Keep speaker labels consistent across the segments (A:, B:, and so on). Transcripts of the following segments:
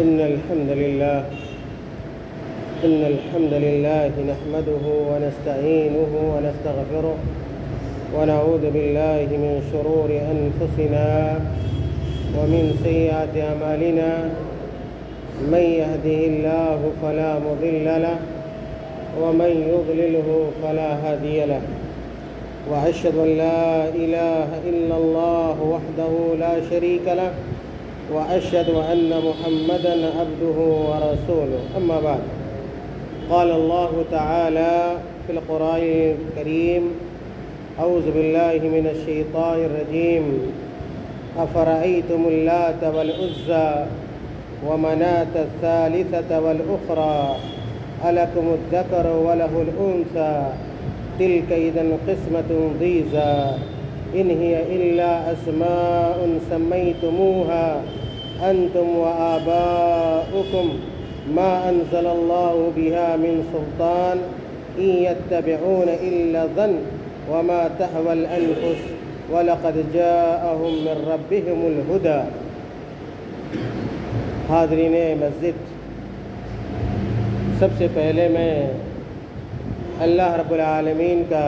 A: إن الحمد لله نحمده ونستعينه ونستغفره ونعوذ بالله من شرور أنفسنا ومن سيئات أعمالنا من يهده الله فلا مضل له ومن يضلله فلا هادي له وأشهد أن لا إله إلا الله وحده لا شريك له وأشهد أن محمدًا عبده ورسوله أما بعد قال الله تعالى في القرآن الكريم أعوذ بالله من الشيطان الرجيم أفرأيتم اللات والعزى ومناة الثالثة والأخرى ألكم الذكر وله الأنثى تلك إذا قسمة ضيزى إن هي إلا أسماء سميتموها أنتم وآباؤكم ما أنزل الله بها من سلطان إن يتبعون إلا الظن وما تهوى الأنفس وَلَقَدْ جَاءَهُم مِّن رَّبِّهِمُ الْهُدَىٰ۔ حاضرین مسجد، سب سے پہلے میں اللہ رب العالمین کا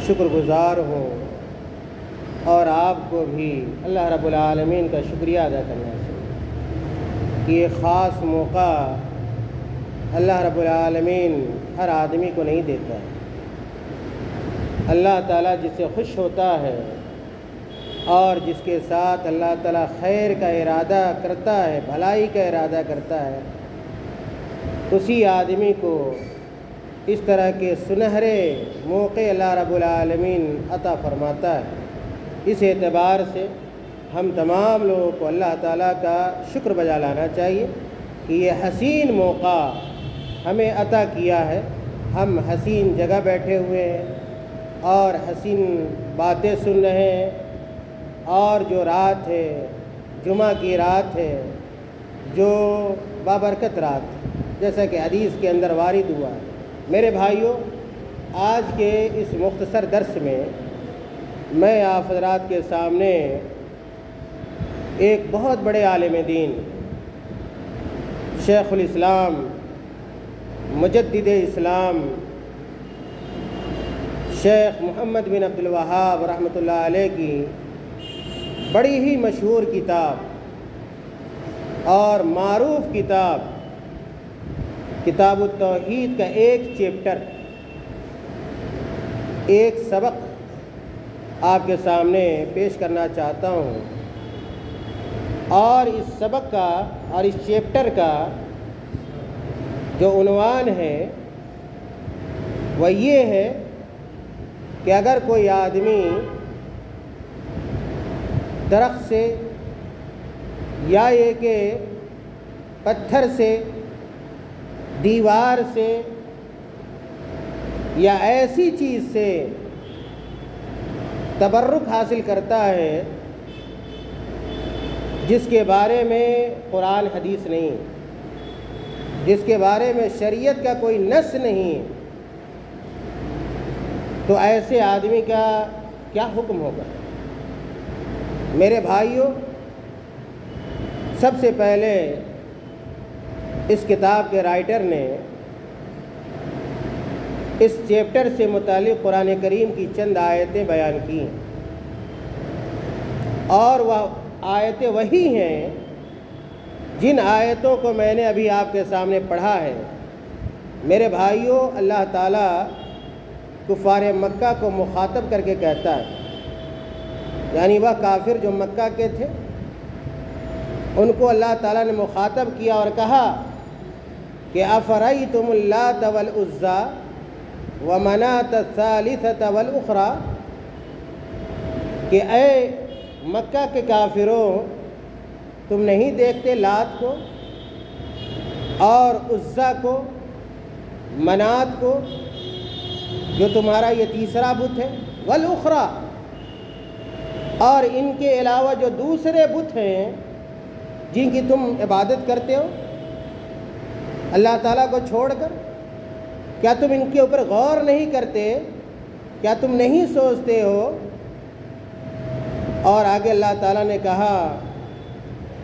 A: شکر گزار ہوں اور آپ کو بھی اللہ رب العالمین کا شکریہ ادا کرنا چاہیے کہ یہ خاص موقع اللہ رب العالمین ہر آدمی کو نہیں دیتا ہے۔ اللہ تعالیٰ جس سے خوش ہوتا ہے اور جس کے ساتھ اللہ تعالیٰ خیر کا ارادہ کرتا ہے، بھلائی کا ارادہ کرتا ہے، اسی آدمی کو اس طرح کے سنہرے موقع اللہ رب العالمین عطا فرماتا ہے۔ اس اعتبار سے ہم تمام لوگوں کو اللہ تعالیٰ کا شکر بجا لانا چاہیے کہ یہ حسین موقع ہمیں عطا کیا ہے۔ ہم حسین جگہ بیٹھے ہوئے ہیں اور حسین باتیں سن رہے ہیں، اور جو رات ہے، جمعہ کی رات ہے، جو بابرکت رات ہے، جیسا کہ حدیث کے اندر وارد ہوا ہے۔ میرے بھائیوں، آج کے اس مختصر درس میں میں آپ حضرات کے سامنے ایک بہت بڑے عالم دین، شیخ الاسلام، مجدد اسلام، شیخ محمد بن عبد الوہاب رحمۃ اللہ علیہ کی بڑی ہی مشہور کتاب اور معروف کتاب کتاب التوحید کا ایک چیپٹر، ایک سبق آپ کے سامنے پیش کرنا چاہتا ہوں۔ اور اس سبق کا اور اس چیپٹر کا جو عنوان ہے وہ یہ ہے کہ اگر کوئی آدمی درخت سے یا یہ کہ پتھر سے، دیوار سے یا ایسی چیز سے تبرک حاصل کرتا ہے جس کے بارے میں قرآن حدیث نہیں، جس کے بارے میں شریعت کا کوئی نص نہیں، تو ایسے آدمی کا کیا حکم ہوگا؟ میرے بھائیوں، سب سے پہلے اس کتاب کے رائٹر نے اس چیپٹر سے متعلق قرآن کریم کی چند آیتیں بیان کی، اور وہ آیتیں وہی ہیں جن آیتوں کو میں نے ابھی آپ کے سامنے پڑھا ہے۔ میرے بھائیوں، اللہ تعالیٰ کفار مکہ کو مخاطب کر کے کہتا ہے، یعنی وہ کافر جو مکہ کے تھے ان کو اللہ تعالیٰ نے مخاطب کیا اور کہا کہ افرأیتم اللات والعزی ومناة الثالثة والأخرى، کہ اے مکہ کے کافروں، تم نہیں دیکھتے لات کو اور عزیٰ کو، منات کو، جو تمہارا یہ تیسرا بت ہے، والأخرى، اور ان کے علاوہ جو دوسرے بت ہیں جن کی تم عبادت کرتے ہو اللہ تعالیٰ کو چھوڑ کر، کیا تم ان کے اوپر غور نہیں کرتے؟ کیا تم نہیں سوچتے ہو؟ اور آگے اللہ تعالیٰ نے کہا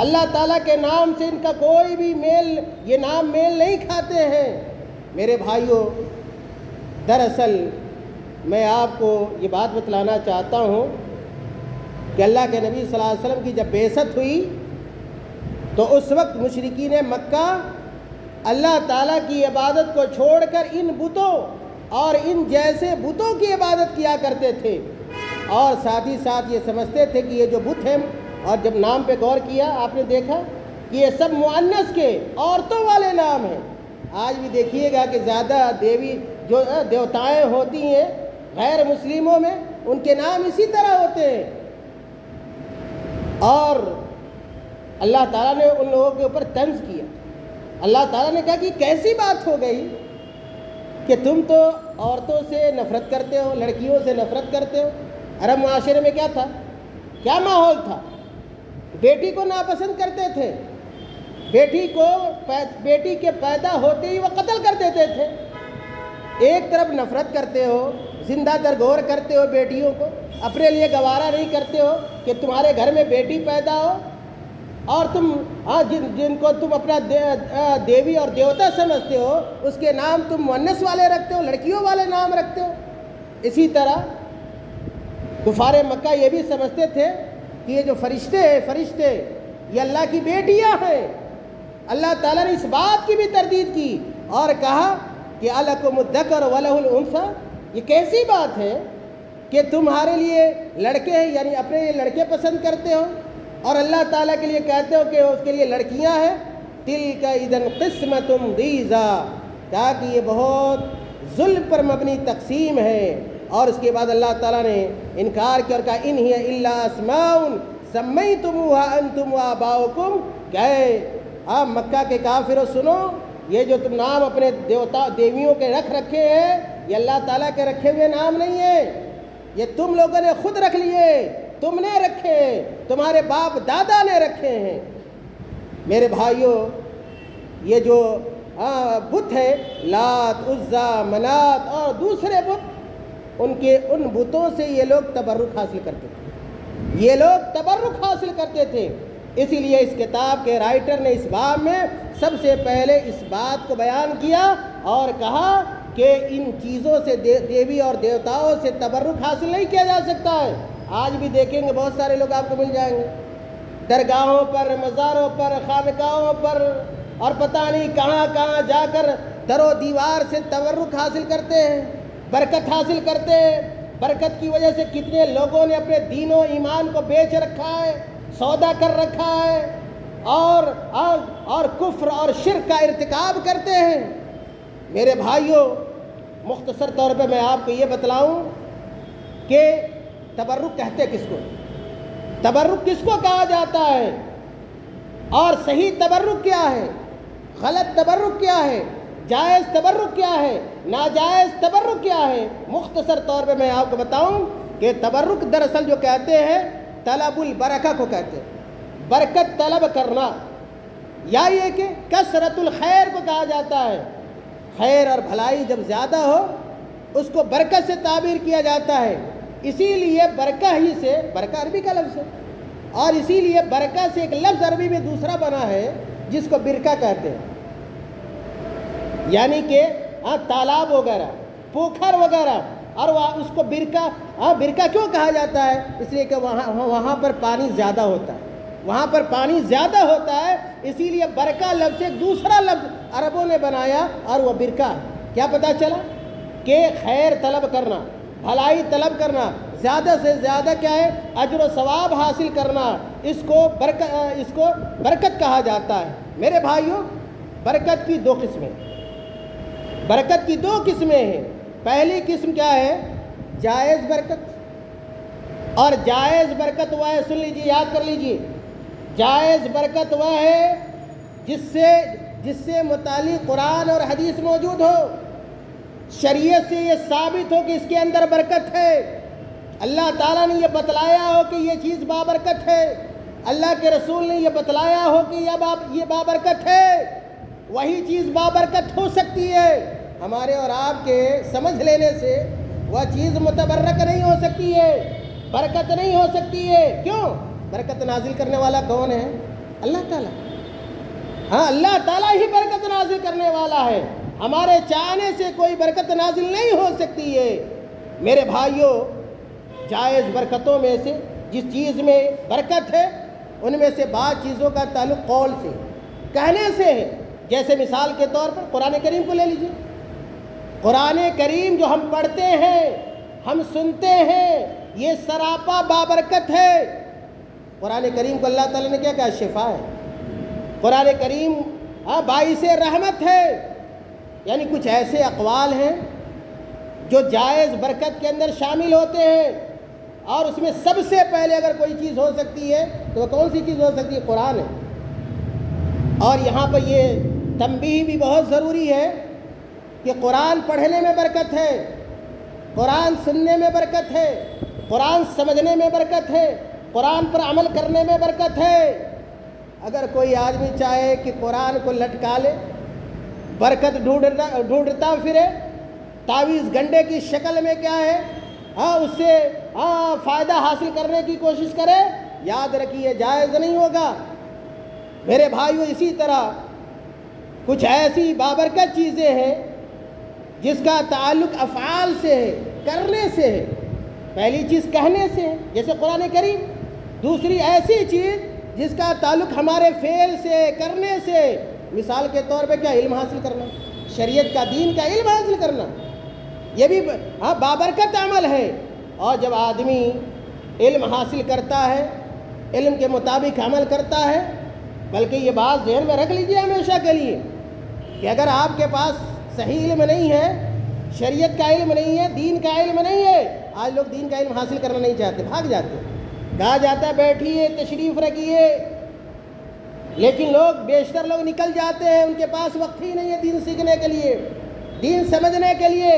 A: اللہ تعالیٰ کے نام سے ان کا کوئی بھی میل، یہ نام میل نہیں کھاتے ہیں۔ میرے بھائیوں، دراصل میں آپ کو یہ بات بتلانا چاہتا ہوں کہ اللہ کے نبی صلی اللہ علیہ وسلم کی جب بعثت ہوئی تو اس وقت مشرکین مکہ اللہ تعالیٰ کی عبادت کو چھوڑ کر ان بتوں اور ان جیسے بتوں کی عبادت کیا کرتے تھے، اور ساتھ ہی ساتھ یہ سمجھتے تھے کہ یہ جو بت ہیں، اور جب نام پہ غور کیا آپ نے دیکھا کہ یہ سب مؤنث کے عورتوں والے نام ہیں۔ آج بھی دیکھیے گا کہ زیادہ دیوی جو دیوتائیں ہوتی ہیں غیر مسلموں میں، ان کے نام اسی طرح ہوتے ہیں، اور اللہ تعالیٰ نے ان لوگوں کے اوپر طنز کیا۔ اللہ تعالیٰ نے کہا کہ کیسی بات ہو گئی کہ تم تو عورتوں سے نفرت کرتے ہو، لڑکیوں سے نفرت کرتے ہو۔ عرب معاشرے میں کیا تھا، کیا ماحول تھا؟ بیٹی کو ناپسند کرتے تھے، بیٹی کے پیدا ہوتے ہی وہ قتل کر دیتے تھے۔ ایک طرف نفرت کرتے ہو، زندہ درگور کرتے ہو بیٹیوں کو، اپنے لیے گوارا نہیں کرتے ہو کہ تمہارے گھر میں بیٹی پیدا ہو، اور تم جن کو تم اپنا دیوی اور دیوتا سمجھتے ہو اس کے نام تم مؤنث والے رکھتے ہو، لڑکیوں والے نام رکھتے ہو۔ اسی طرح کفار مکہ یہ بھی سمجھتے تھے کہ یہ جو فرشتے ہیں، فرشتے یہ اللہ کی بیٹیاں ہیں۔ اللہ تعالیٰ نے اس بات کی بھی تردید کی اور کہا کہ الکم الذکر ولہ الانثی، یہ کیسی بات ہے کہ تمہارے لیے لڑکے ہیں، یعنی اپنے لیے لڑکے پسند کرتے ہو، اور اللہ تعالیٰ کے لیے کہتے ہو کہ اس کے لیے لڑکیاں ہیں۔ تلک اذا قسمۃ ضیزی، تاکہ یہ بہت ظلم پر مبنی تقسیم ہے۔ اور اس کے بعد اللہ تعالیٰ نے انکار کیا اور کہا ان ہی الا اسماء سمیتموها انتم وآباؤکم، کہ آپ مکہ کے کافروں سنو، یہ جو تم نام اپنے دیویوں کے رکھے ہیں یہ اللہ تعالیٰ کے رکھے ہوئے نام نہیں ہیں، یہ تم لوگوں نے خود رکھ لیے، تم نے رکھے، تمہارے باپ دادا نے رکھے ہیں۔ میرے بھائیوں، یہ جو بت ہے لات، عزا، منات اور دوسرے بت، ان بتوں سے یہ لوگ تبرک حاصل کرتے تھے، یہ لوگ تبرک حاصل کرتے تھے۔ اسی لیے اس کتاب کے رائٹر نے اس باب میں سب سے پہلے اس بات کو بیان کیا اور کہا کہ ان چیزوں سے دیوی اور دیوتاؤں سے تبرک حاصل نہیں کیا جا سکتا ہے۔ آج بھی دیکھیں گے بہت سارے لوگ آپ کو مل جائیں گے درگاہوں پر، مزاروں پر، خانقاہوں پر، اور پتہ نہیں کہاں کہاں جا کر در و دیوار سے تبرک حاصل کرتے ہیں، برکت حاصل کرتے ہیں۔ برکت کی وجہ سے کتنے لوگوں نے اپنے دین و ایمان کو بیچ رکھا ہے، سودا کر رکھا ہے، اور کفر اور شرک کا ارتکاب کرتے ہیں۔ میرے بھائیوں، مختصر طور پہ میں آپ کو یہ بتلاؤں کہ تبرک کہتے کس کو، تبرک کس کو کہا جاتا ہے، اور صحیح تبرک کیا ہے، غلط تبرک کیا ہے، جائز تبرک کیا ہے، ناجائز تبرک کیا ہے۔ مختصر طور پہ میں آپ کو بتاؤں کہ تبرک دراصل جو کہتے ہیں طلب البرکہ کو کہتے ہیں، برکت طلب کرنا، یا یہ کہ کثرت الخیر کو کہا جاتا ہے۔ خیر اور بھلائی جب زیادہ ہو اس کو برکت سے تعبیر کیا جاتا ہے، اسی لیے برکہ ہی سے، برکہ عربی کا لفظ ہے، اور اسی لیے برکہ سے ایک لفظ عربی میں دوسرا بنا ہے جس کو برکہ کہتے ہیں، یعنی کہ تالاب وغیرہ، پوکھر وغیرہ، اور اس کو برکہ کیوں کہا جاتا ہے؟ اس لیے کہ وہاں پر پانی زیادہ ہوتا ہے، وہاں پر پانی زیادہ ہوتا ہے، اسی لیے برکہ لفظ سے دوسرا لفظ عربوں نے بنایا اور وہ برکہ ہے۔ کیا پتہ چلا کہ خیر طلب کرنا، بھلائی طلب کرنا، زیادہ سے زیادہ کیا ہے، اجر و ثواب حاصل کرنا، اس کو برکت کہا جاتا ہے۔ میرے بھائیوں، برکت کی دو قسمیں، برکت کی دو قسمیں ہیں۔ پہلی قسم کیا ہے؟ جائز برکت، اور جائز برکت وہ ہے، سن لیجیے، یاد کر لیجیے، جائز برکت وہ ہے جس سے متعلق قرآن اور حدیث موجود ہو، شریعت سے یہ ثابت ہو کہ اس کے اندر برکت ہے، اللہ تعالیٰ نے یہ بتلایا ہو کہ یہ چیز بابرکت ہے، اللہ کے رسول نے یہ بتلایا ہو کہ یہ بابرکت ہے، وہی چیز بابرکت ہو سکتی ہے۔ ہمارے اور آپ کے سمجھ لینے سے وہ چیز متبرک نہیں ہو سکتی ہے، برکت نہیں ہو سکتی ہے۔ کیوں؟ برکت نازل کرنے والا کون ہے؟ اللہ تعالیٰ. ہاں اللہ تعالیٰ ہی برکت نازل کرنے والا ہے. ہمارے چاہنے سے کوئی برکت نازل نہیں ہو سکتی ہے. میرے بھائیوں، جائز برکتوں میں سے جس چیز میں برکت ہے ان میں سے بعض چیزوں کا تعلق قول سے، کہنے سے ہے. جیسے مثال کے طور پر قرآن کریم کو لے لیجیے. قرآن کریم جو ہم پڑھتے ہیں، ہم سنتے ہیں، یہ سراپا بابرکت ہے. قرآن کریم کو اللہ تعالیٰ نے کیا کہا؟ شفا ہے. قرآن کریم باعث رحمت ہے. یعنی کچھ ایسے اقوال ہیں جو جائز برکت کے اندر شامل ہوتے ہیں، اور اس میں سب سے پہلے اگر کوئی چیز ہو سکتی ہے تو وہ کون سی چیز ہو سکتی ہے؟ قرآن ہے. اور یہاں پر یہ تنبیہ بھی بہت ضروری ہے کہ قرآن پڑھنے میں برکت ہے، قرآن سننے میں برکت ہے، قرآن سمجھنے میں برکت ہے، قرآن پر عمل کرنے میں برکت ہے. اگر کوئی آدمی چاہے کہ قرآن کو لٹکا لے، برکت ڈھونڈتا پھرے، تعویذ گنڈے کی شکل میں کیا ہے اس سے فائدہ حاصل کرنے کی کوشش کرے، یاد رکھیے جائز نہیں ہوگا. میرے بھائیوں، اسی طرح کچھ ایسی بابرکت چیزیں ہیں جس کا تعلق افعال سے ہے، کرنے سے ہے. پہلی چیز کہنے سے ہے جیسے قرآن کریم. دوسری ایسی چیز جس کا تعلق ہمارے فعل سے، کرنے سے. مثال کے طور پہ کیا؟ علم حاصل کرنا، شریعت کا، دین کا علم حاصل کرنا، یہ بھی بابرکت عمل ہے. اور جب آدمی علم حاصل کرتا ہے، علم کے مطابق عمل کرتا ہے، بلکہ یہ بات ذہن میں رکھ لیجئے ہمیشہ کے لیے کہ اگر آپ کے پاس صحیح علم نہیں ہے، شریعت کا علم نہیں ہے، دین کا علم نہیں ہے. آج لوگ دین کا علم حاصل کرنا نہیں چاہتے، بھاگ جاتے. کہا جاتا ہے بیٹھیے، تشریف رکھیے، لیکن بیشتر لوگ نکل جاتے ہیں. ان کے پاس وقت ہی نہیں ہے دین سیکھنے کے لیے، دین سمجھنے کے لیے.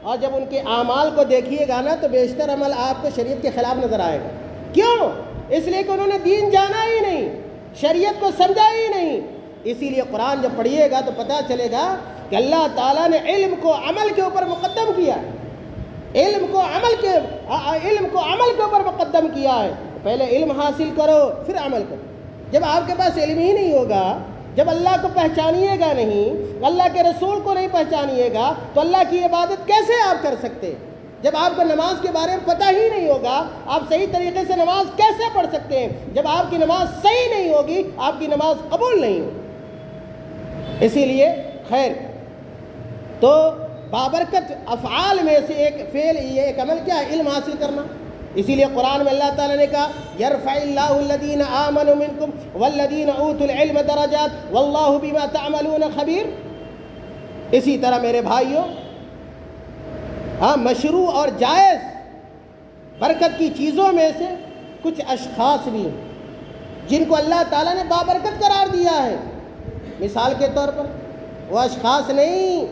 A: اور جب ان کے اعمال کو دیکھیے گا نا تو بیشتر عمل آپ کو شریعت کے خلاف نظر آئے گا. کیوں؟ اس لیے کہ انہوں نے دین جانا ہی نہیں، شریعت کو سمجھا ہی نہیں. اسی لیے قرآن جب پڑھیے گا تو پتہ چلے گا کہ اللہ تعالیٰ نے علم کو عمل کے اوپر مقدم کیا، علم کو عمل کے اوپر مقدم کیا ہے. پہلے علم حاصل کرو پھر عمل کرو. جب آپ کے پاس علم ہی نہیں ہوگا، جب اللہ کو پہچانیے گا نہیں، اللہ کے رسول کو نہیں پہچانیے گا، تو اللہ کی عبادت کیسے آپ کر سکتے ہیں؟ جب آپ کو نماز کے بارے میں پتہ ہی نہیں ہوگا، آپ صحیح طریقے سے نماز کیسے پڑھ سکتے ہیں؟ جب آپ کی نماز صحیح نہیں ہوگی، آپ کی نماز قبول نہیں ہوگی. اسی لیے خیر، تو بابرکت افعال میں سے ایک فعل، یہ ایک عمل کیا ہے؟ علم حاصل کرنا. اسی لیے قرآن میں اللہ تعالیٰ نے کہا یرفع اللہ الذین آمنوا منکم والذین اوتوا العلم درجات واللہ بما تعملون خبیر. اسی طرح میرے بھائیوں، مشروع اور جائز برکت کی چیزوں میں سے کچھ اشخاص بھی ہیں جن کو اللہ تعالیٰ نے بابرکت قرار دیا ہے. مثال کے طور پر وہ اشخاص نہیں،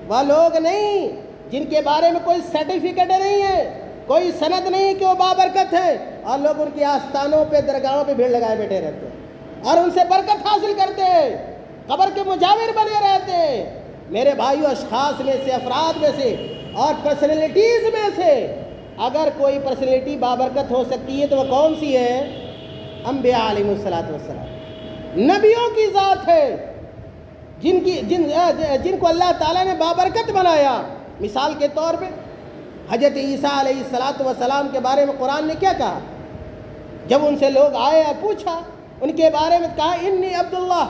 A: وہ لوگ نہیں جن کے بارے میں کوئی سرٹیفکیٹ نہیں ہے، کوئی سند نہیں کہ وہ بابرکت ہے، اور لوگ ان کی آستانوں پہ، درگاہوں پہ بھیڑ لگائے بیٹھے رہتے ہیں اور ان سے برکت حاصل کرتے ہیں، قبر کے مجاور بنے رہتے ہیں. میرے بھائیو، اشخاص میں سے، افراد میں سے اور پرسنالٹیز میں سے اگر کوئی پرسنالٹی بابرکت ہو سکتی ہے تو وہ کون سی ہے؟ انبیاء علیہ السلام، نبیوں کی ذات ہے جن کو اللہ تعالیٰ نے بابرکت بنایا. مثال کے طور پہ حضرت عیسیٰ علیہ السلام کے بارے میں قرآن نے کیا کہا؟ جب ان سے لوگ آئے اور پوچھا ان کے بارے میں، کہا انی عبداللہ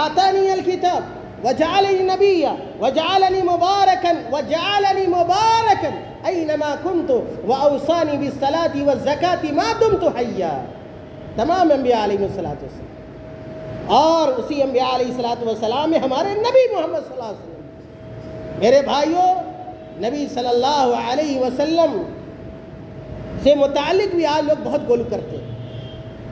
A: آتانی الکتاب وجعلنی نبیا وجعلنی مبارکا اینما کنت واوصانی بالصلاة والزکاة ما دمت حیا. تمام انبیاء علیہ السلام، اور اسی انبیاء علیہ السلام میں ہمارے نبی محمد صلی اللہ علیہ وسلم. میرے بھائیوں، نبی صلی اللہ علیہ وسلم سے متعلق بھی آج لوگ بہت گولو کرتے ہیں.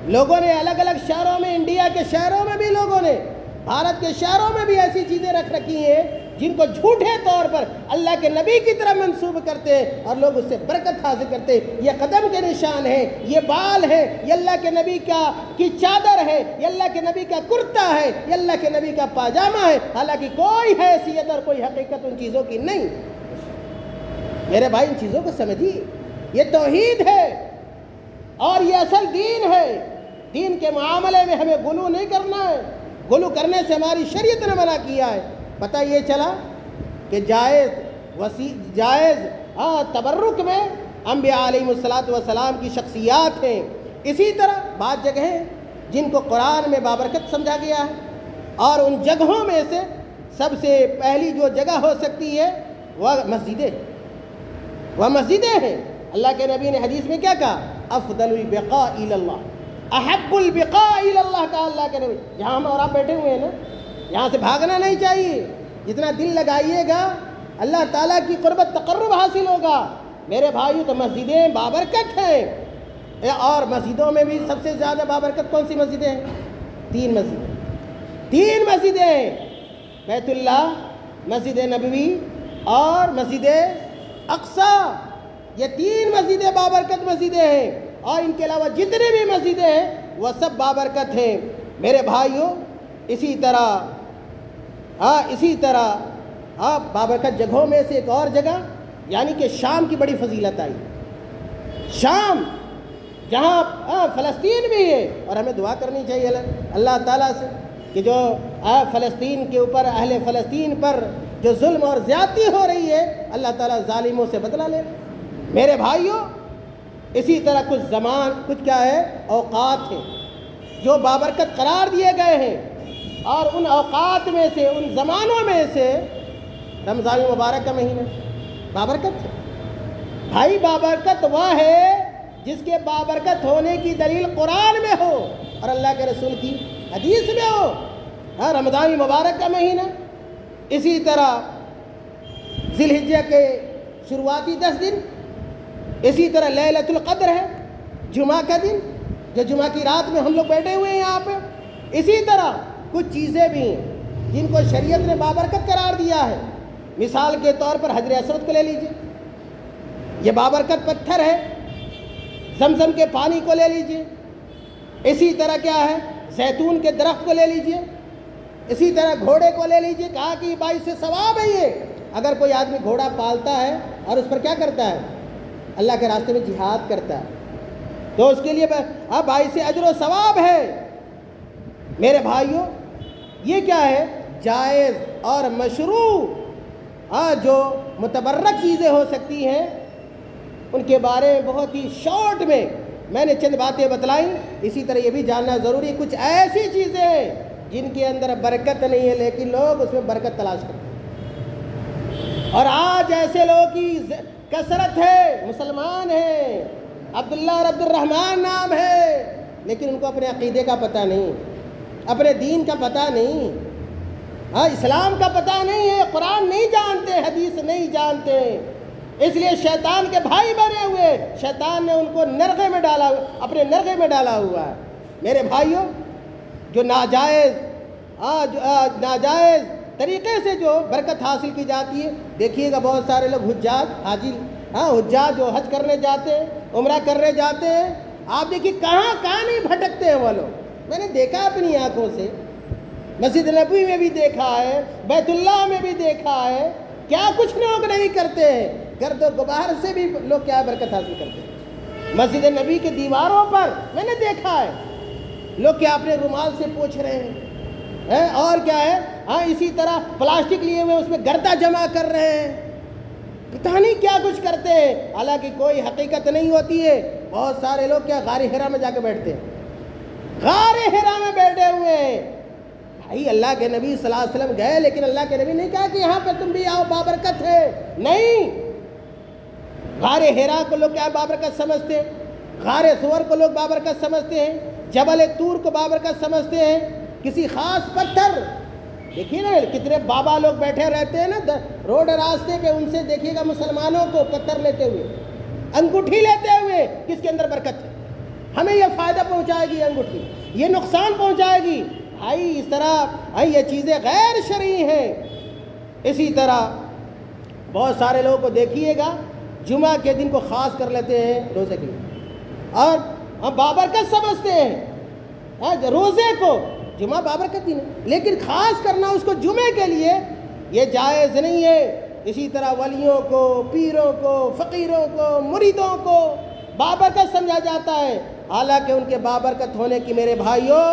A: لوگوں نے الگ الگ شہروں میں، انڈیا کے شہروں میں بھی لوگوں نے، بھارت کے شہروں میں بھی ایسی چیزیں رکھ رکھی ہیں جن کو جھوٹے طور پر اللہ کے نبی کی طرف منسوب کرتے ہیں اور لوگ اس سے برکت حاصل کرتے ہیں. یہ قدم کے نشان ہے، یہ بال ہے، یہ اللہ کے نبی کی چادر ہے، یہ اللہ کے نبی کا کرتا ہے، یہ اللہ کے نبی کا پاجامہ ہے. حالانکہ کوئی حیثیت اور کوئی حقیقت ان چیزوں کی نہیں. میرے بھائی، ان چیزوں کو سمجھیے، یہ توحید ہے اور یہ اصل دین ہے. دین کے معاملے میں ہمیں غلو نہیں کرنا ہے، غلو کرنے سے ہماری شریعت نے منع کیا ہے۔ پتہ یہ چلا کہ جائز تبرک میں انبیاء علیہ السلام کی شخصیات ہیں۔ اسی طرح بعض جگہیں جن کو قرآن میں بابرکت سمجھا گیا ہے، اور ان جگہوں میں سے سب سے پہلی جو جگہ ہو سکتی ہے وہ مسجدیں ہیں۔ اللہ کے نبی نے حدیث میں کیا کہا؟ افضل البقاء الی اللہ، احب البقاء الی اللہ کہا اللہ کے نبی۔ جہاں ہم اور آپ بیٹھے ہوئے ہیں نا، یہاں سے بھاگنا نہیں چاہیے، جتنا دل لگائیے گا اللہ تعالیٰ کی قربت تقرب حاصل ہوگا۔ میرے بھائیو، تو مسجدیں بابرکت ہیں، اور مسجدوں میں بھی سب سے زیادہ بابرکت کون سی مسجدیں ہیں؟ تین مسجدیں ہیں، بیت اللہ، مسجد نبوی اور مسجد اقصی۔ یہ تین مسجدیں بابرکت مسجدیں ہیں، اور ان کے علاوہ جتنے بھی مسجدیں ہیں وہ سب بابرکت ہیں۔ میرے بھائیوں، اسی طرح بابرکت جگہوں میں سے ایک اور جگہ یعنی کہ شام کی بڑی فضیلت آئی۔ شام جہاں فلسطین بھی ہے، اور ہمیں دعا کرنی چاہیے اللہ تعالیٰ سے کہ جو فلسطین کے اوپر، اہل فلسطین پر جو ظلم اور زیادتی ہو رہی ہے، اللہ تعالیٰ ظالموں سے بدلہ لے۔ میرے بھائیوں، اسی طرح کچھ کیا ہے، اوقات ہیں جو بابرکت قرار دیے گئے ہیں، اور ان اوقات میں سے، ان زمانوں میں سے رمضان مبارک کا مہینہ بابرکت ہے۔ بھائی، بابرکت وہ ہے جس کے بابرکت ہونے کی دلیل قرآن میں ہو اور اللہ کے رسول کی حدیث میں ہو۔ رمضان مبارک کا مہینہ، اسی طرح ذی الحجہ کے شروعاتی 10 دن، اسی طرح لیلۃ القدر ہے، جمعہ کا دن، جو جمعہ کی رات میں ہم لوگ بیٹھے ہوئے ہیں یہاں پہ۔ اسی طرح کچھ چیزیں بھی ہیں جن کو شریعت نے بابرکت قرار دیا ہے۔ مثال کے طور پر حجر اسود کو لے لیجئے، یہ بابرکت پتھر ہے۔ زمزم کے پانی کو لے لیجئے، اسی طرح کیا ہے، زیتون کے درخت کو لے لیجئے، اسی طرح گھوڑے کو لے لیجئے۔ کہا کہ باعث ثواب ہے یہ، اگر کوئی آدمی گھوڑا پالتا ہے اور اس پر کیا کرتا ہے، اللہ کے راستے میں جہاد کرتا ہے، تو اس کے لیے باعث اجر و ثواب ہے۔ میرے بھائیوں، یہ کیا ہے، جائز اور مشروع جو متبرک چیزیں ہو سکتی ہیں، ان کے بارے میں بہت ہی شارٹ میں نے چند باتیں بتلائیں۔ اسی طرح یہ بھی جاننا ضروری ہے، کچھ ایسی چیزیں ہیں جن کے اندر برکت نہیں ہے لیکن لوگ اس میں برکت تلاش کرتے ہیں، اور آج ایسے لوگوں کی کثرت ہے، مسلمان ہیں، عبداللہ اور عبد الرحمن نام ہے، لیکن ان کو اپنے عقیدے کا پتہ نہیں، اپنے دین کا پتہ نہیں، اسلام کا پتہ نہیں ہے، قرآن نہیں جانتے، حدیث نہیں جانتے، اس لیے شیطان کے بھائی بنے ہوئے، شیطان نے ان کو نرغے میں ڈالا، اپنے نرغے میں ڈالا ہوا ہے۔ میرے بھائیوں، جو ناجائز طریقے سے جو برکت حاصل کی جاتی ہے، دیکھیے گا بہت سارے لوگ حجاج جو حج کرنے جاتے ہیں، عمرہ کرنے جاتے ہیں، آپ دیکھیے کہاں نہیں بھٹکتے ہیں وہ لوگ۔ میں نے دیکھا اپنی آنکھوں سے، مسجد نبوی میں بھی دیکھا ہے، بیت اللہ میں بھی دیکھا ہے، کیا کچھ لوگ نہیں کرتے ہیں، گرد و غبار سے بھی لوگ کیا برکت حاصل کرتے ہیں۔ مسجد نبی کے دیواروں پر میں نے دیکھا ہے لوگ کیا اپنے رومال سے پوچھ رہے ہیں، اور کیا ہے، اسی طرح پلاسٹک لیے ہوئے اس میں گردہ جمع کر رہے ہیں، پتہ نہیں کیا کچھ کرتے ہیں، حالانکہ کوئی حقیقت نہیں ہوتی ہے۔ بہت سارے لوگ کیا غار حرا میں جا کے بیٹھتے ہیں، غار حرا میں بیٹھے ہوئے ہیں۔ بھائی، اللہ کے نبی صلی اللہ علیہ وسلم گئے، لیکن اللہ کے نبی نے کہا کہ یہاں پہ تم بھی آؤ، بابرکت ہے، نہیں۔ غار حرا کو لوگ کیا بابرکت سمجھتے ہیں، غار ثور کو لوگ بابرکت سمجھتے ہیں، جبل طور کو بابرکت سمجھتے ہیں، کسی خاص پتھر۔ دیکھیے نا کتنے بابا لوگ بیٹھے رہتے ہیں نا روڈ راستے پہ، ان سے دیکھیے گا مسلمانوں کو پتھر لیتے ہوئے، انگوٹھی لیتے ہوئے، کس کے اندر برکت ہے، ہمیں یہ فائدہ پہنچائے گی انگوٹھی، یہ نقصان پہنچائے گی۔ بھائی، اس طرح یہ چیزیں غیر شرعی ہیں۔ اسی طرح بہت سارے لوگوں کو دیکھیے گا جمعہ کے دن کو خاص کر لیتے ہیں روزے کے لیے، اور ہم بابرکت سمجھتے ہیں روزے کو، جمعہ بابرکت دن ہے، لیکن خاص کرنا اس کو جمعے کے لیے یہ جائز نہیں ہے۔ اسی طرح ولیوں کو، پیروں کو، فقیروں کو، مریدوں کو بابرکت سمجھا جاتا ہے، حالانکہ ان کے بابرکت ہونے کی میرے بھائیوں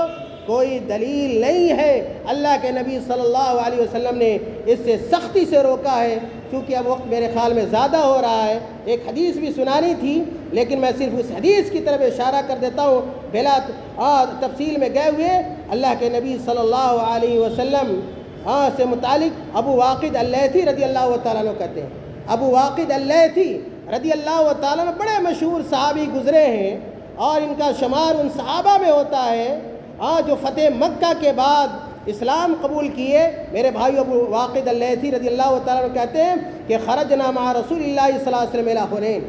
A: کوئی دلیل نہیں ہے۔ اللہ کے نبی صلی اللہ علیہ وسلم نے اس سے سختی سے روکا ہے، کیونکہ اب وقت میرے خیال میں زیادہ ہو رہا ہے۔ ایک حدیث بھی سنانی تھی لیکن میں صرف اس حدیث کی طرف اشارہ کر دیتا ہوں بلا تفصیل میں گئے ہوئے۔ اللہ کے نبی صلی اللہ علیہ وسلم سے متعلق ابو واقد اللیثی رضی اللہ تعالیٰ عنہ کہتے ہیں، ابو واقد اللیثی رضی اللہ تعالیٰ عنہ بڑے مشہور صحابی گزرے ہیں اور ان کا شمار ان صحابہ میں ہوتا ہے جو فتح مکہ کے بعد اسلام قبول کیے۔ میرے بھائی ابو واقد اللیثی رضی اللہ تعالیٰ عنہ کہتے ہیں کہ خرجنا مع رسول اللہ صلی اللہ علیہ وسلم الی حنین،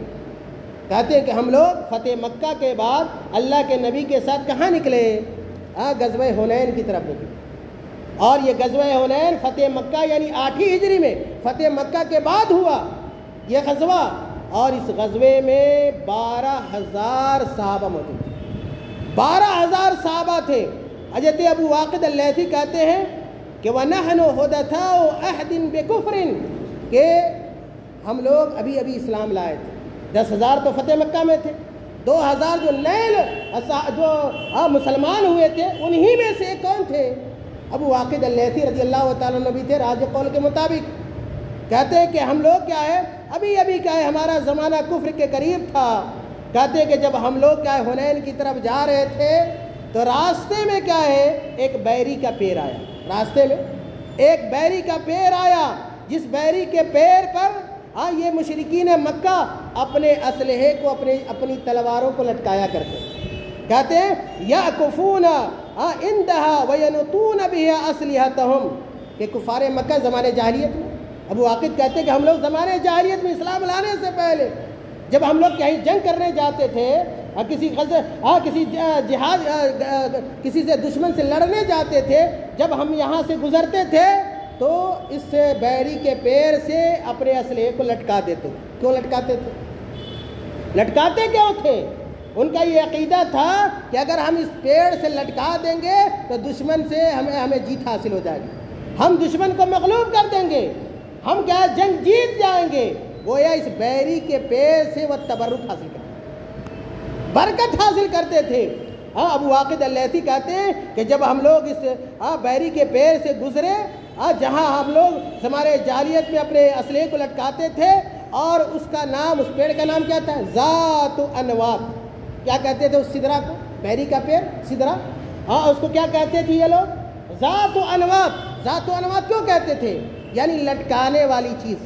A: کہتے ہیں کہ ہم لوگ فتح مکہ کے بعد اللہ کے نبی کے ساتھ کہاں نکلے؟ غزوہ حنین کی طرف نکلے۔ اور یہ غزوہ حنین فتح مکہ یعنی 8 ہجری میں فتح مکہ کے بعد ہوا یہ غزوہ، اور اس غزوے میں 12,000 صحابہ موجود تھے، 12,000 صحابہ تھے۔ حضرت ابو واقد اللیثی کہتے ہیں کہ وَنَحْنُ حُدَثَاءُ عَهْدٍ بِكُفْرٍ، کہ ہم لوگ ابھی اسلام لائے تھے۔ 10,000 تو فتح مکہ میں تھے، 2,000 جو نئے جو مسلمان ہوئے تھے انہی میں سے کون تھے؟ ابو واقد اللیثی رضی اللہ تعالیٰ عنہ بھی تھے راج قول کے مطابق۔ کہتے ہیں کہ ہم لوگ کیا ہے ابھی کیا ہے ہمارا زمانہ کفر کے قریب تھا۔ کہتے ہیں کہ جب ہم لوگ کیا ہے حنین کی طرف جا رہے تھے تو راستے میں کیا ہے ایک بیری کا پیڑ آیا، راستے میں ایک بیری کا پیڑ آیا، جس بیری کے پیڑ پر یہ مشرکین مکہ اپنے اسلحے کو اپنی تلواروں کو لٹکایا کرتے۔ کہتے ہیں یعکفون عندہا وینطون بہا اسلحتہم، کہ کفار مکہ زمانے جاہلیت میں، ابو واقد کہتے ہیں کہ ہم لوگ زمانے جاہلیت میں اسلام لانے سے پہلے جب ہم لوگ کہیں جنگ کرنے جاتے تھے، کسی جہاد کسی سے دشمن سے لڑنے جاتے تھے، جب ہم یہاں سے گزرتے تھے تو اس سے بیری کے پیر سے اپنے اسلحے کو لٹکا دیتے۔ کیوں لٹکاتے تھے؟ لٹکاتے کیوں تھے؟ ان کا یہ عقیدہ تھا کہ اگر ہم اس پیڑ سے لٹکا دیں گے تو دشمن سے ہمیں جیت حاصل ہو جائے گی، ہم دشمن کو مغلوب کر دیں گے، ہم کیا جنگ جیت جائیں گے۔ گویا اس بیری کے پیڑ سے وہ تبرک حاصل کرتے، برکت حاصل کرتے تھے۔ ابو واقد اللیثی کہتے ہیں کہ جب ہم لوگ اس بیری کے پیڑ سے گزرے جہاں ہم لوگ ہمارے جاہلیت میں اپنے اسلحے کو لٹکاتے تھے، اور اس کا نام، اس پیڑ کا نام کیا تھا؟ ذات انوات۔ کیا کہتے تھے اس سدرا کو؟ بیری کا پیڑ سدرا، اس کو کیا کہتے تھے یہ لوگ؟ ذات انوات۔ ذات انوات کیوں کہتے تھے؟ یعنی لٹکانے والی چیز۔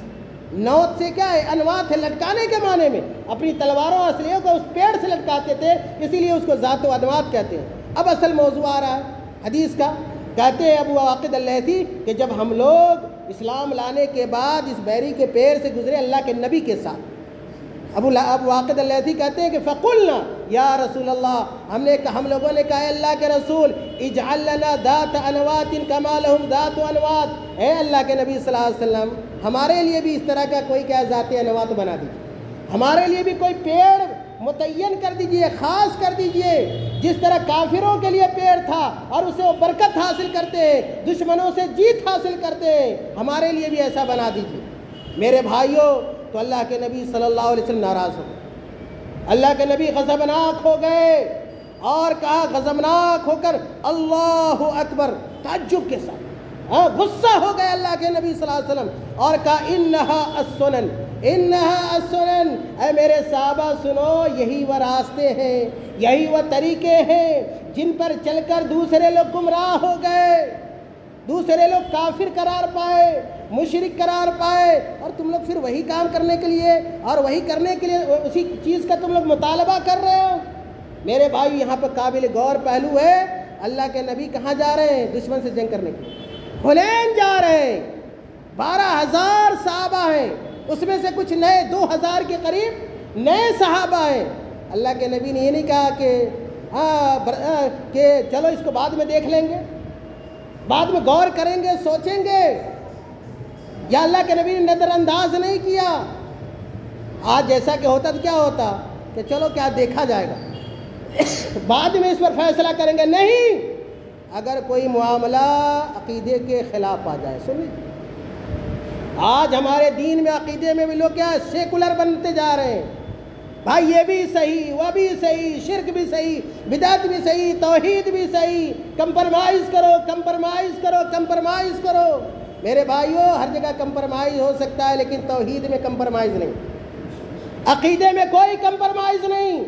A: نوت سے کیا ہے؟ انوات ہے، لٹکانے کے معنی میں اپنی تلواروں اسلحوں کو اس پیڑ سے لٹکاتے تھے، اسی لیے اس کو ذات و انوات کہتے ہیں۔ اب اصل موضوع آ رہا ہے حدیث کا۔ کہتے ہیں ابو واقد اللیثی کہ جب ہم لوگ اسلام لانے کے بعد اس بیری کے پیڑ سے گزرے اللہ کے نبی کے ساتھ، ابو واقد اللیثی کہتے ہیں کہ فقلنا یا رسول اللہ، ہم لوگوں نے کہا اللہ کے رسول اجعل لنا ذات انوات کما لهم ذات انوات، اے اللہ کے نبی صلی اللہ علیہ وسلم ہمارے لیے بھی اس طرح کا کوئی کیا ذات انوات بنا دیجیے، ہمارے لیے بھی کوئی پیڑ متعین کر دیجئے، خاص کر دیجئے، جس طرح کافروں کے لیے پیڑ تھا اور اسے وہ برکت حاصل کرتے ہیں، دشمنوں سے جیت حاصل کرتے ہیں، ہمارے لیے بھی ایسا بنا دیجئے۔ میرے بھائیوں، تو اللہ کے نبی صلی اللہ علیہ وسلم ناراض ہو گئے، اللہ کے نبی غضبناک ہو گئے اور کہا غضبناک ہو کر اللہ اکبر تعجب کے ساتھ غصہ ہو گئے اللہ کے نبی صلی اللہ علیہ وسلم، اور کہا انہا السنن، انہا السنن، اے میرے صحابہ سنو، یہی وہ راستے ہیں، یہی وہ طریقے ہیں جن پر چل کر دوسرے لوگ گمراہ ہو گئے، دوسرے لوگ کافر قرار پائے، مشرک قرار پائے، اور تم لوگ پھر وہی کام کرنے کے لیے اور وہی کرنے کے لیے اسی چیز کا تم لوگ مطالبہ کر رہے ہو۔ میرے بھائی یہاں پر قابل غور پہلو ہے، اللہ کے نبی کہاں جا رہے ہیں؟ دشمن سے جنگ کرنے کے لیے حنین جا رہے ہیں، 12,000 صحابہ ہیں، اس میں سے کچھ نئے 2,000 کے قریب نئے صحابہ ہیں۔ اللہ کے نبی نے یہ نہیں کہا کہ چلو اس کو بعد میں دیکھ لیں گے، بعد میں غور کریں گے، سوچیں گے، یا اللہ کے نبی نے نظر انداز نہیں کیا۔ آج جیسا کہ ہوتا تو کیا ہوتا کہ چلو کیا دیکھا جائے گا، بعد میں اس پر فیصلہ کریں گے۔ نہیں، اگر کوئی معاملہ عقیدے کے خلاف آ جائے، سن لیجیے، آج ہمارے دین میں عقیدے میں بھی لوگ کیا ہے سیکولر بنتے جا رہے ہیں، بھائی یہ بھی صحیح، وہ بھی صحیح، شرک بھی صحیح، بدعت بھی صحیح، توحید بھی صحیح، کمپرمائز کرو، کمپرمائز کرو، کمپرمائز کرو۔ میرے بھائیوں ہر جگہ کمپرمائز ہو سکتا ہے لیکن توحید میں کمپرمائز نہیں، عقیدے میں کوئی کمپرمائز نہیں۔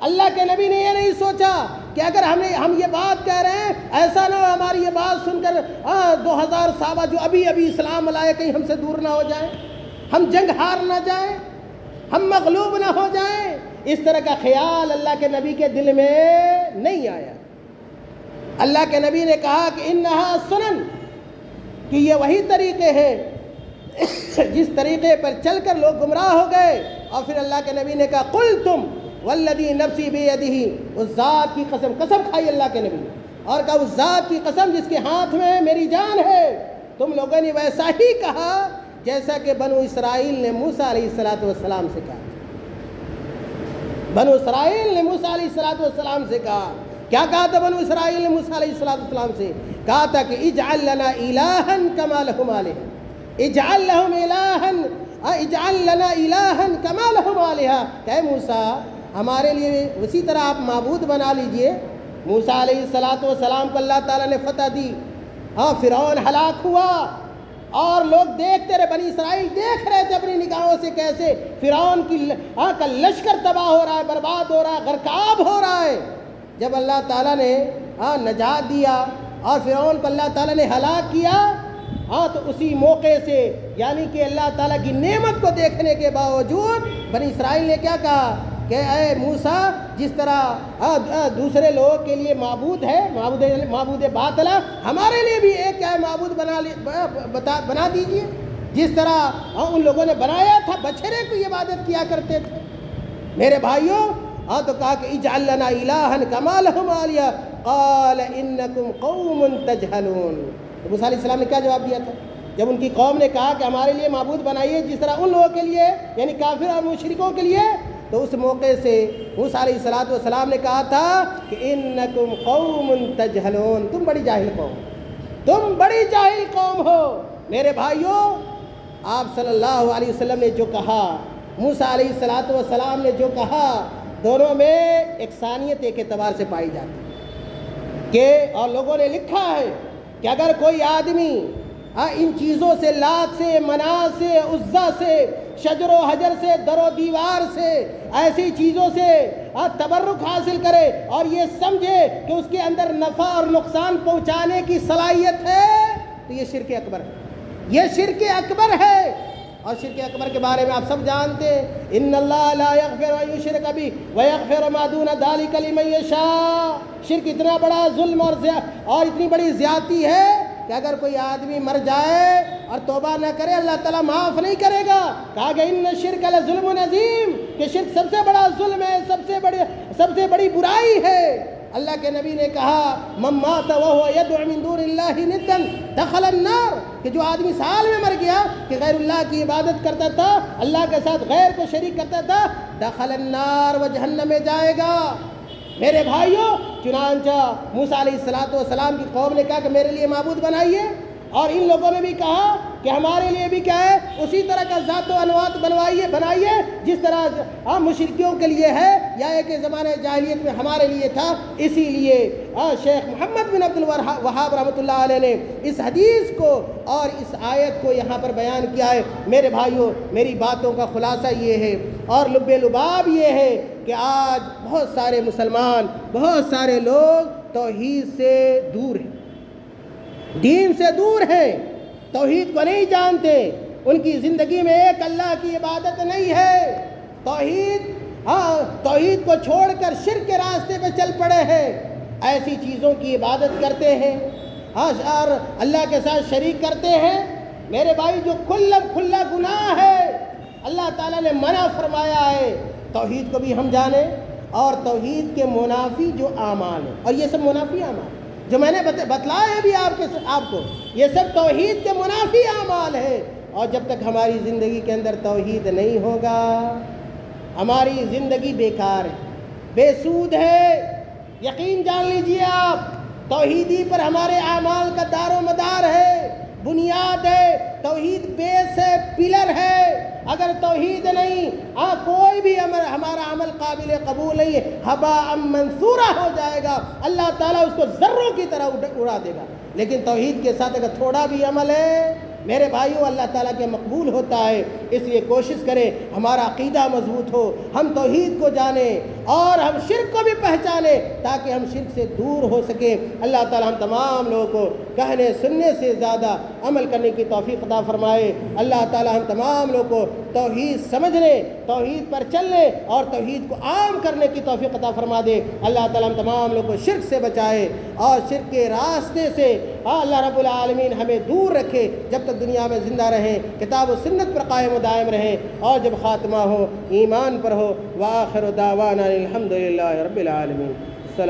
A: اللہ کے نبی نے یہ نہیں سوچا کہ اگر ہم یہ بات کہہ رہے ہیں ایسا نہ ہو ہماری یہ بات سن کر 2000 صحابہ جو ابھی اسلام لائے کہیں ہم سے دور نہ ہو جائیں، ہم جنگ ہار نہ جائیں، ہم مغلوب نہ ہو جائیں۔ اس طرح کا خیال اللہ کے نبی کے دل میں نہیں آیا۔ اللہ کے نبی نے کہا کہ انہا سنن، کہ یہ وہی طریقے ہیں جس طریقے پر چل کر لوگ گمراہ ہو گئے۔ اور پھر اللہ کے نبی نے کہا قلتم والذی نفسی بیدہ، اس ذات کی قسم، قسم کھائی اللہ کے نبی نے اور کہا اس ذات کی قسم جس کے ہاتھ میں میری جان ہے، تم لوگوں نے ویسا ہی کہا جیسا کہ بنو اسرائیل نے موسیٰ علیہ السلام سے کہا۔ بنو اسرائیل نے موسیٰ علیہ السلام سے کہا، کیا کہا تھا بنو اسرائیل نے موسیٰ علیہ السلام سے؟ کہا تھا کہ اجعل لنا الہا کما لہم آلہہ، اجعل لہم الہا، اجعل لنا الہا کما لہم آلہہ، کہ موسیٰ ہمارے لیے اسی طرح آپ معبود بنا لیجئے۔ موسیٰ علیہ السلام کو اللہ تعالیٰ نے فتح دی، فرعون ہلاک ہوا اور لوگ دیکھتے رہے، بنی اسرائیل دیکھ رہے تھے اپنی نگاہوں سے کیسے فرعون کا لشکر تباہ ہو رہا ہے، برباد ہو رہا ہے، غرقاب ہو رہا ہے۔ جب اللہ تعالیٰ نے نجات دیا اور فرعون کو اللہ تعالیٰ نے ہلاک کیا، تو اسی موقع سے یعنی کہ اللہ تعالیٰ کی نعمت کو دیکھنے کے باوجود بنی اسرائیل نے کیا کہا کہ اے موسیٰ جس طرح دوسرے لوگوں کے لیے معبود ہے، معبود باطلہ، ہمارے لیے بھی ایک کیا ہے معبود بنا دیجئے، جس طرح ان لوگوں نے بنایا تھا، بچھڑے کو عبادت کیا کرتے تھے۔ میرے بھائیوں تو کہا کہ اجعل لنا الہا کما لہم آلہہ قال انکم قوم تجہلون۔ موسیٰ علیہ السلام نے کیا جواب دیا تھا جب ان کی قوم نے کہا کہ ہمارے لیے معبود بنائیے جس طرح ان لوگوں کے لیے یعنی کافر اور مشرکوں کے لیے؟ تو اس موقع سے موسیٰ علیہ السلام نے کہا تھا کہ انکم قوم تجہلون، تم بڑی جاہل قوم، تم بڑی جاہل قوم ہو۔ میرے بھائیوں آپ صلی اللہ علیہ وسلم نے جو کہا، موسیٰ علیہ السلام نے جو کہا، دونوں میں یکسانیت ایک اعتبار سے پائی جاتی ہے کہ اور لوگوں نے لکھا ہے کہ اگر کوئی آدمی ان چیزوں سے، لات سے، منات سے، عزا سے، شجر و حجر سے، در و دیوار سے، ایسی چیزوں سے تبرک حاصل کرے اور یہ سمجھے کہ اس کے اندر نفع اور نقصان پہنچانے کی صلاحیت ہے تو یہ شرک اکبر ہے، یہ شرک اکبر ہے۔ اور شرک اکبر کے بارے میں آپ سب جانتے ہیں، ان اللہ لا یغفر ان یشرک بہ ویغفر ما دون ذلک لمن یشاء۔ شرک اتنا بڑا ظلم اور اتنی بڑی زیادتی ہے کہ اگر کوئی آدمی مر جائے اور توبہ نہ کرے اللہ تعالیٰ معاف نہیں کرے گا۔ کہا کہ ان الشرک لظلم عظیم، کہ شرک سب سے بڑا ظلم ہے، سب سے بڑی برائی ہے۔ اللہ کے نبی نے کہا من مات وهو يدعو من دون اللہ ندا دخل النار، کہ جو آدمی سال میں مر گیا کہ غیر اللہ کی عبادت کرتا تھا، اللہ کے ساتھ غیر کو شریک کرتا تھا، دخل النار، وہ جہنم میں جائے گا۔ میرے بھائیوں چنانچہ موسیٰ علیہ السلام کی قوم نے کہا کہ میرے لیے معبود بنائیے، اور ان لوگوں نے بھی کہا کہ ہمارے لیے بھی کیا ہے اسی طرح کا ذات و انوات بنائیے جس طرح مشرکیوں کے لیے ہے یا ایک زمانہ جاہلیت میں ہمارے لیے تھا۔ اسی لیے شیخ محمد بن عبد الوہاب رحمۃ اللہ علیہ نے اس حدیث کو اور اس آیت کو یہاں پر بیان کیا ہے۔ میرے بھائیوں میری باتوں کا خلاصہ یہ ہے اور لب لباب یہ ہے کہ آج بہت سارے مسلمان، بہت سارے لوگ توحید سے دور ہیں، دین سے دور ہیں، توحید کو نہیں جانتے، ان کی زندگی میں ایک اللہ کی عبادت نہیں ہے، توحید کو چھوڑ کر شرک کے راستے پہ چل پڑے ہیں، ایسی چیزوں کی عبادت کرتے ہیں اور اللہ کے ساتھ شریک کرتے ہیں۔ میرے بھائی جو کھلا گناہ ہے اللہ تعالیٰ نے منع فرمایا ہے، توحید کو بھی ہم جانیں اور توحید کے منافی جو اعمال ہیں، اور یہ سب منافی اعمال جو میں نے بتلایا ہے بھی آپ کو، یہ سب توحید کے منافی اعمال ہے۔ اور جب تک ہماری زندگی کے اندر توحید نہیں ہوگا ہماری زندگی بیکار ہے، بے سود ہے۔ یقین جان لیجئے آپ، توحیدی پر ہمارے اعمال کا دار و مدار ہے، بنیاد ہے، توحید بیس ہے، پلر ہے۔ اگر توحید نہیں کوئی بھی ہمارا عمل قابل قبول نہیں ہے، ہباء منثورا ہو جائے گا، اللہ تعالیٰ اس کو ذروں کی طرح اڑا دے گا۔ لیکن توحید کے ساتھ اگر تھوڑا بھی عمل ہے میرے بھائیوں اللہ تعالیٰ کے مقبول ہوتا ہے۔ اس لیے کوشش کریں ہمارا عقیدہ مضبوط ہو، ہم توحید کو جانیں اور ہم شرک کو بھی پہچانیں تاکہ ہم شرک سے دور ہو سکیں۔ اللہ تعالیٰ ہم تمام لوگوں کو کہنے سننے سے زیادہ عمل کرنے کی توفیق عطا فرمائے۔ اللہ تعالیٰ ہم تمام لوگوں کو توحید سمجھنے، توحید پر چلنے اور توحید کو عام کرنے کی توفیق عطا فرما دے۔ اللہ تعالیٰ ہم تمام لوگوں کو شرک سے بچائے اور شرک کے راستے سے اللہ رب العالمین ہمیں دور رکھے جب تک دنیا میں زندہ رہیں، کتاب و سنت پر قائم و دائم رہیں، اور جب خاتمہ ہو ایمان پر ہو۔ وآخر دعوانا الحمدللہ رب العالمین۔